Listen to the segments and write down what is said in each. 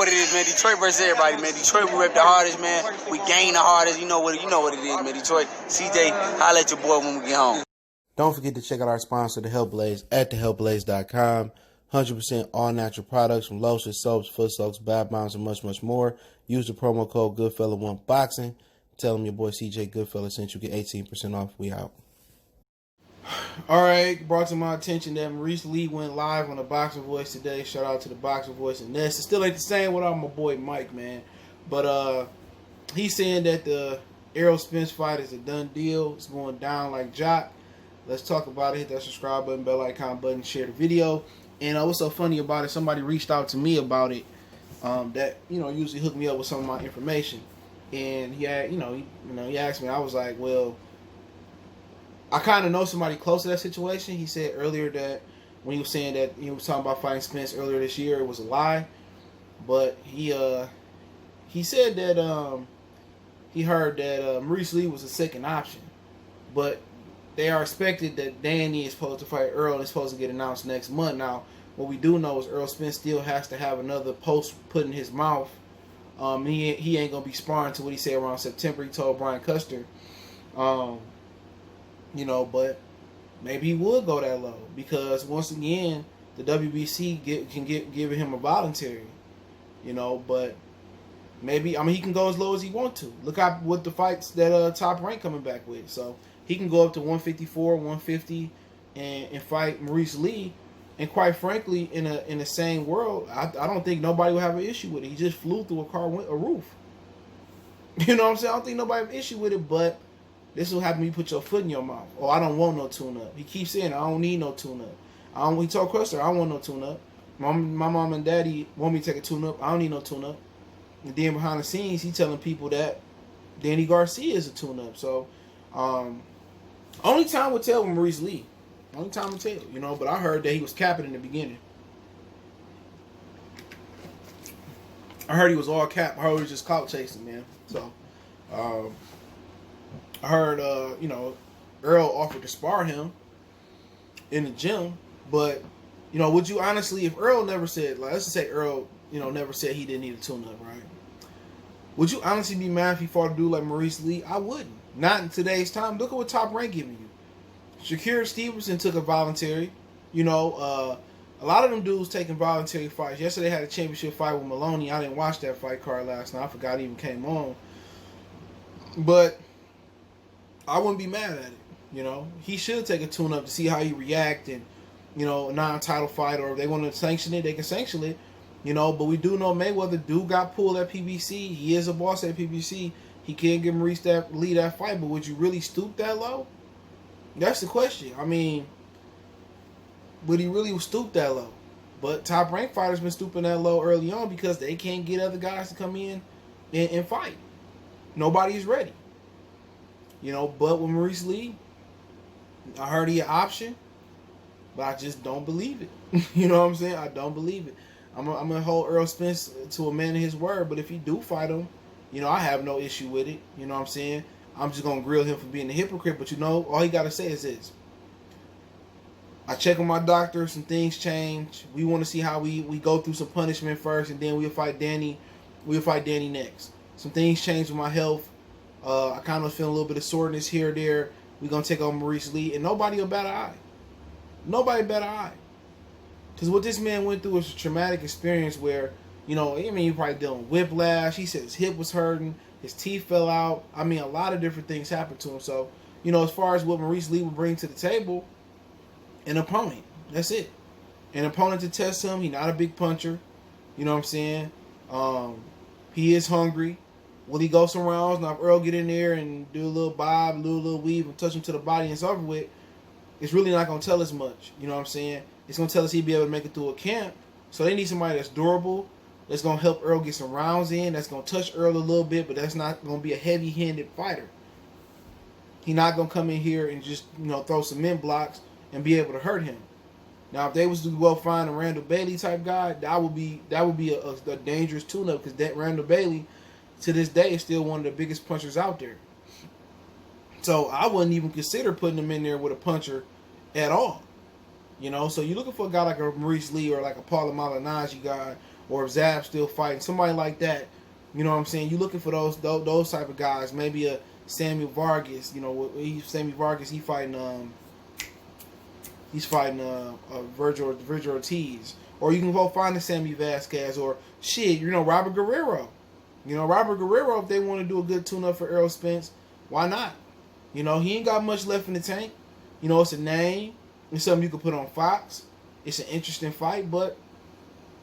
what it is, man. Detroit versus everybody, man. Detroit, we rep the hardest, man. We gain the hardest. You know what it is, man. Detroit, CJ, holla at your boy when we get home. Don't forget to check out our sponsor, The Health Blaze, at thehealthblaze.com. 100% all natural products from lotions, soaps, foot soaks, bath bombs, and much, much more. Use the promo code Goodfella1Boxing. Tell them your boy CJ Goodfella sent you. Get 18% off. We out. All right, brought to my attention that Maurice Lee went live on the Boxer Voice today. Shout out to the Boxer Voice and Ness. It still ain't the same without my boy Mike, man. But he's saying that the Errol Spence fight is a done deal. It's going down like Jock. Let's talk about it. Hit that subscribe button, bell icon button, share the video. And what's so funny about it, somebody reached out to me about it that, usually hook me up with some of my information. And he had, he asked me, I was like, well, I kind of know somebody close to that situation. He said earlier that when he was saying that he was talking about fighting Spence earlier this year, it was a lie. But he said that he heard that Maurice Lee was a second option. But they are expected that Danny is supposed to fight Earl and is supposed to get announced next month. Now, what we do know is Errol Spence still has to have another post put in his mouth. He ain't going to be sparring to what he said around September. He told Brian Custer. But maybe he would go that low because once again, the WBC can give him a voluntary, but maybe, he can go as low as he want to. Look at what the fights that Top Rank coming back with. So he can go up to 154, 150 and fight Maurice Lee. And quite frankly, in the same world, I don't think nobody will have an issue with it. He just flew through a roof. You know what I'm saying? I don't think nobody have an issue with it, but this will happen when you put your foot in your mouth. Oh, I don't want no tune-up. He keeps saying, I don't need no tune-up. He told Custer, I don't want no tune-up. My mom and daddy want me to take a tune-up. I don't need no tune-up. And then behind the scenes, he telling people that Danny Garcia is a tune-up. So, only time will tell with Maurice Lee. Only time will tell, But I heard that he was capping in the beginning. I heard he was all cap. I heard he was just clout chasing, man. So, I heard, Earl offered to spar him in the gym. But, would you honestly, if Earl never said, let's just say Earl, never said he didn't need a tune-up, right? Would you honestly be mad if he fought a dude like Maurice Lee? I wouldn't. Not in today's time. Look at what Top Rank giving you. Shakur Stevenson took a voluntary. A lot of them dudes taking voluntary fights. Yesterday had a championship fight with Maloney. I didn't watch that fight card last night. I forgot it even came on. But I wouldn't be mad at it. He should take a tune-up to see how he react and, a non-title fight, or if they want to sanction it, they can sanction it. But we do know Mayweather got pulled at PBC. He is a boss at PBC. He can't give Maurice Lee that fight, but would you really stoop that low? That's the question. Would he really stoop that low? But top ranked fighters been stooping that low early on because they can't get other guys to come in and fight. Nobody's ready. But with Maurice Lee, I heard he an option, but I just don't believe it. You know what I'm saying? I don't believe it. I'm gonna hold Errol Spence to a man of his word, but if he do fight him, I have no issue with it. You know what I'm saying? I'm just going to grill him for being a hypocrite. But all he got to say is this. I check with my doctor. Some things change. We want to see how we go through some punishment first. And then we'll fight Danny. We'll fight Danny next. Some things change with my health. I kind of feel a little bit of soreness here or there. We're going to take on Maurice Lee. And nobody will bat an eye. Nobody bat an eye. Because what this man went through was a traumatic experience where, he probably dealing with whiplash. He said his hip was hurting. His teeth fell out. A lot of different things happened to him. So, as far as what Maurice Lee would bring to the table, an opponent. That's it. An opponent to test him. He's not a big puncher. You know what I'm saying? He is hungry. Will he go some rounds? Now, if Earl get in there and do a little bob, do a little weave, and touch him to the body and it's over with, it's really not going to tell us much. You know what I'm saying? It's going to tell us he'll be able to make it through a camp. So they need somebody that's durable, that's going to help Earl get some rounds in, that's going to touch Earl a little bit, but that's not going to be a heavy-handed fighter. He's not going to come in here and just, throw some mint blocks and be able to hurt him. Now, if they was to well find a Randall Bailey type guy, that would be a dangerous tune-up because that Randall Bailey, to this day, is still one of the biggest punchers out there. So I wouldn't even consider putting him in there with a puncher at all. So you're looking for a guy like a Maurice Lee or like a Paulo Malignaggi guy or if Zab's still fighting, somebody like that. You know what I'm saying? You looking for those type of guys. Maybe a Samuel Vargas. You know, Samuel Vargas. He's fighting Virgil Ortiz. Or you can go find a Sammy Vasquez or shit. You know, Robert Guerrero. You know, Robert Guerrero. If they want to do a good tune-up for Errol Spence, why not? You know, he ain't got much left in the tank. You know, it's a name. It's something you could put on Fox. It's an interesting fight, but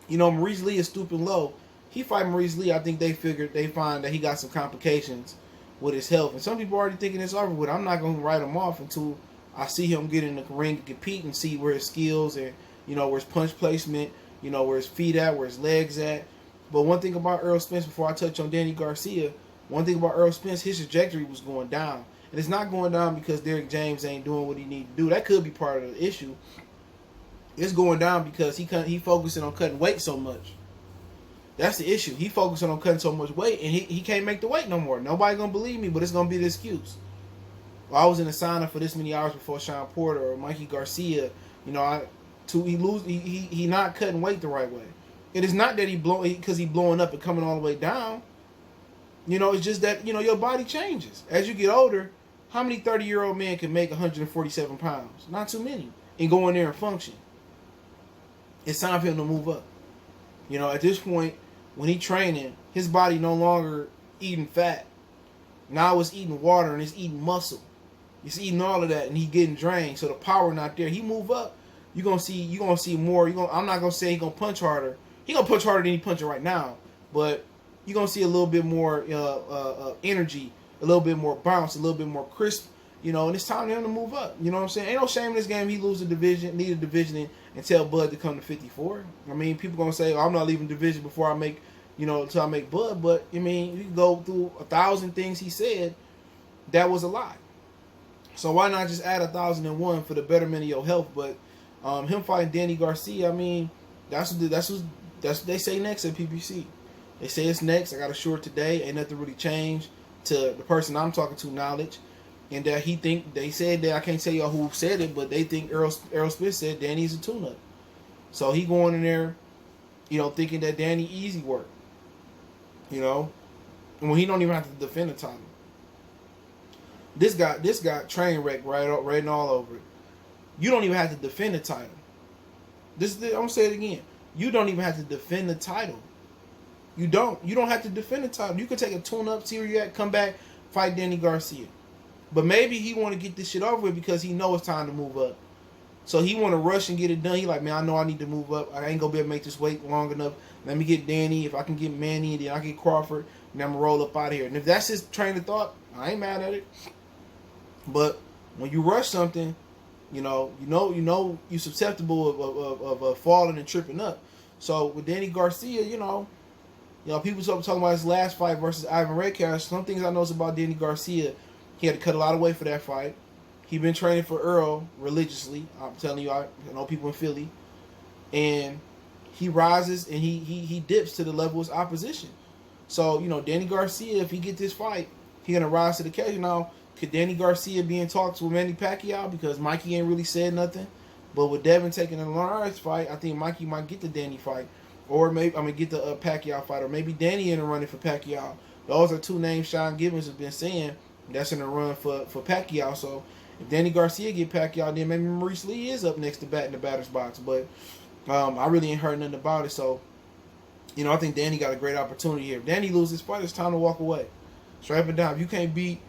you know, Maurice Lee is stooping low. He fight Maurice Lee. I think they find that he got some complications with his health, and some people are already thinking it's over with. I'm not going to write him off until I see him get in the ring and compete and see where his skills and you know where his punch placement, you know where his feet at, where his legs at. But one thing about Errol Spence, before I touch on Danny Garcia, one thing about Errol Spence, his trajectory was going down. And it's not going down because Derrick James ain't doing what he need to do. That could be part of the issue. It's going down because he focusing on cutting weight so much. That's the issue. He focusing on cutting so much weight, and he can't make the weight no more. Nobody gonna believe me, but it's gonna be the excuse. Well, I was in the sauna for this many hours before Sean Porter or Mikey Garcia. You know, he not cutting weight the right way. It is not that he blowing up and coming all the way down. You know, it's just that you know your body changes as you get older. How many 30-year-old men can make 147 pounds? Not too many. And go in there and function. It's time for him to move up. You know, at this point, when he training, his body no longer eating fat. Now it's eating water and it's eating muscle. It's eating all of that and he getting drained. So the power not there. He move up, you're gonna see more. I'm not gonna say he gonna punch harder. He gonna punch harder than he punching right now, but you're gonna see a little bit more energy, a little bit more bounce, a little bit more crisp, you know, and it's time for him to move up. You know what I'm saying? Ain't no shame in this game. He lose a division, need a division and tell Bud to come to 54. I mean, people gonna say, oh, I'm not leaving division before I make, you know, until I make Bud. But I mean, you can go through 1,000 things he said that was a lie. So why not just add 1,001 for the betterment of your health? But him fighting Danny Garcia, I mean, that's what they say next at PBC. They say it's next. I got a short today. Ain't nothing really changed to the person I'm talking to knowledge. And that they said that, I can't tell y'all who said it, but they think Errol Spence said Danny's a tune-up. So he going in there, you know, thinking that Danny easy work. You know, and when he don't even have to defend the title. This guy train wreck writing all over it. You don't even have to defend the title. I'm gonna say it again. You don't even have to defend the title. You don't have to defend the title. You can take a tune-up, see where you at, come back, fight Danny Garcia. But maybe he want to get this shit over with because he know it's time to move up. So he want to rush and get it done. He like, man, I know I need to move up. I ain't gonna be able to make this wait long enough. Let me get Danny. If I can get Manny, and then I get Crawford, and I'm gonna roll up out of here. And if that's his train of thought, I ain't mad at it. But when you rush something, you susceptible of falling and tripping up. So with Danny Garcia, you know, people talking about his last fight versus Ivan Rakic. Some things I know about Danny Garcia, he had to cut a lot of weight for that fight. He been training for Earl religiously. I'm telling you, I know people in Philly, and he rises and he dips to the level of his opposition. So you know, Danny Garcia, if he get this fight, he gonna rise to the occasion. Now, could Danny Garcia be in talks with Manny Pacquiao because Mikey ain't really said nothing? But with Devin taking a Lawrence fight, I think Mikey might get the Danny fight, or maybe get the Pacquiao fight, or maybe Danny in the running for Pacquiao. Those are two names Sean Gibbons has been saying that's in the run for Pacquiao. So if Danny Garcia get Pacquiao, then maybe Maurice Lee is up next to bat in the batter's box. But I really ain't heard nothing about it. So you know, I think Danny got a great opportunity here. If Danny loses this fight, it's time to walk away. Straight up and down. If you can't beat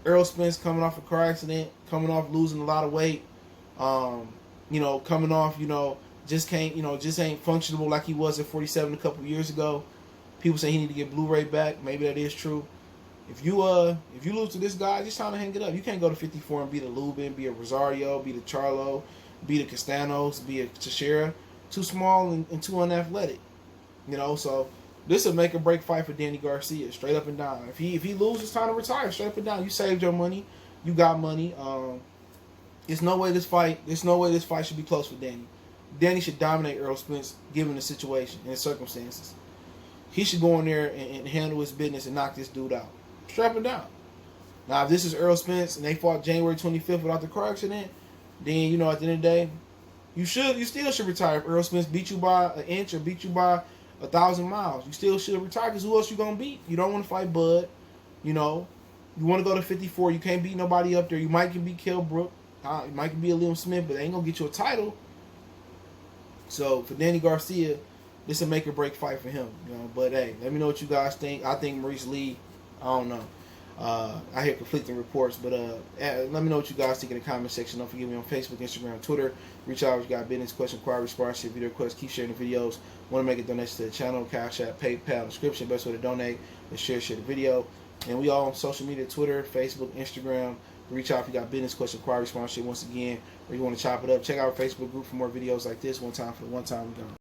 Errol Spence coming off a car accident, coming off losing a lot of weight, coming off, just ain't functionable like he was at 47 a couple years ago. People say he need to get Blu-ray back. Maybe that is true. If you lose to this guy, just time to hang it up. You can't go to 54 and beat a Lubin, be a Rosario, be a Charlo, be a Castanos, be a Teixeira. Too small and too unathletic. So this will make or break fight for Danny Garcia, straight up and down. If he loses, it's time to retire, straight up and down. You saved your money, you got money. There's no way this fight should be close for Danny. Danny should dominate Errol Spence given the situation and the circumstances. He should go in there and handle his business and knock this dude out, straight up and down. Now, if this is Errol Spence and they fought January 25th without the car accident, then at the end of the day, you still should retire. If Errol Spence beat you by an inch or beat you by 1,000 miles. You still should retire because who else you gonna beat? You don't want to fight Bud. You know, you want to go to 54. You can't beat nobody up there. You might can beat Kell Brook. You might can beat Liam Smith, but they ain't gonna get you a title. So for Danny Garcia, this a make or break fight for him. You know, but hey, let me know what you guys think. I think Maurice Lee. I don't know. I hear conflicting reports, but let me know what you guys think in the comment section. Don't forget me on Facebook, Instagram, Twitter. Reach out if you got business, question, inquiry, sponsorship, video requests. Keep sharing the videos. Want to make a donation to the channel? Cash App, PayPal, description. Best way to donate is share the video. And we all on social media: Twitter, Facebook, Instagram. Reach out if you got business, question, inquiry, sponsorship. Once again, or you want to chop it up, check out our Facebook group for more videos like this. One time for the one time. We gone.